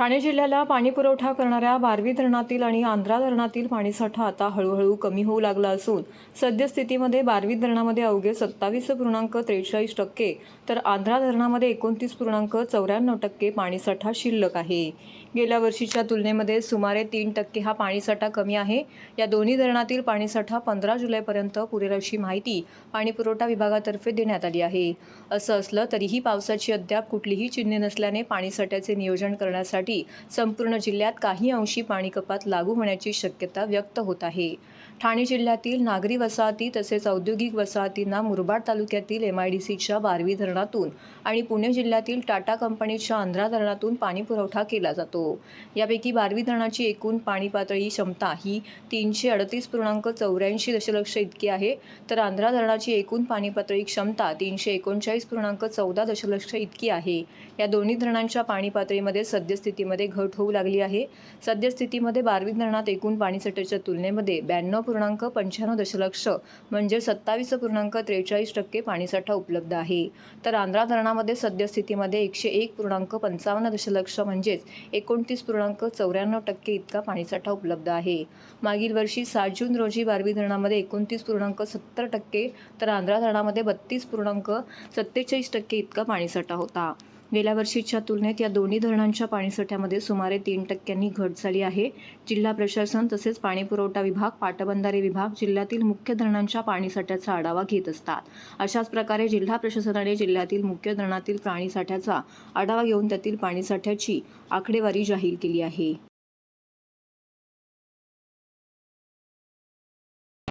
ठाणे जिल्ह्याला पाणीपुरवठा करणाऱ्या बारवी धरणातील आणि आंध्रा धरणातील पाणीसाठा आता हळूहळू कमी होऊ लागला असून सद्यस्थितीमध्ये बारवी धरणामध्ये अवघे 27.43% तर आंध्रा धरणामध्ये 29.94% पाणीसाठा शिल्लक आहे। गेल्या वर्षीच्या तुलनेमध्ये सुमारे 3% हा पाणीसाठा कमी आहे। या दोन्ही धरणातील पाणीसाठा 15 जुलैपर्यंत पुरेल अशी माहिती पाणीपुरवठा विभागातर्फे देण्यात आली आहे। असं असलं तरीही पावसाची अद्याप कुठलीही चिन्हे नसल्याने पाणीसाठ्याचे नियोजन करण्यासाठी संपूर्ण जिल्ह्यात काही अंशी पाणी कपात लागू होण्याची शक्यता व्यक्त होत आहे। ठाणे जिल्ह्यातील नागरी वसाहती तसेच औद्योगिक वसाहतींना मुरबाड तालुक्यातील MIDCच्या बारवी धरणातून आणि पुणे जिल्ह्यातील टाटा कंपनीच्या आंध्रा धरणातून पाणी पुरवठा केला जातो। यापैकी बारवी धरणाची एकूण पाणी पातळी क्षमता ही 338.84 दशलक्ष इतकी आहे, तर आंध्रा धरणाची एकूण पाणी पातळी क्षमता 339.14 दशलक्ष इतकी आहे। या दोन्ही धरणांच्या पाणी पातळीमध्ये सद्यस्थितीमध्ये घट होऊ लागली आहे। सद्यस्थितीमध्ये बारवी धरणात एकूण पाणीसाठ्याच्या तुलनेमध्ये 92.95 दशलक्ष म्हणजे 27.43% पाणीसाठा उपलब्ध आहे, तर आंध्रा धरणामध्ये सद्यस्थितीमध्ये 101.55 दशलक्ष म्हणजेच 29.94% इतका पाणीसाठा उपलब्ध आहे। मागील वर्षी 7 जून रोजी बारवी धरणामध्ये 29.70% तर आंध्रा धरणामध्ये 32.47% इतका पाणीसाठा होता। गेल्या वर्षीच्या तुलनेत या दोन्ही धरणांच्या पाणीसाठ्यामध्ये सुमारे 3% घट झाली आहे। जिल्हा प्रशासन तसेच पाणीपुरवठा विभाग, पाटबंधारे विभाग जिल्ह्यातील मुख्य धरणांच्या पाणीसाठ्याचा आढावा घेत असतात। अशाच प्रकारे जिल्हा प्रशासनाने जिल्ह्यातील मुख्य धरणातील पाणीसाठ्याचा आढावा घेऊन त्यातील पाणीसाठ्याची आकडेवारी जाहीर केली आहे।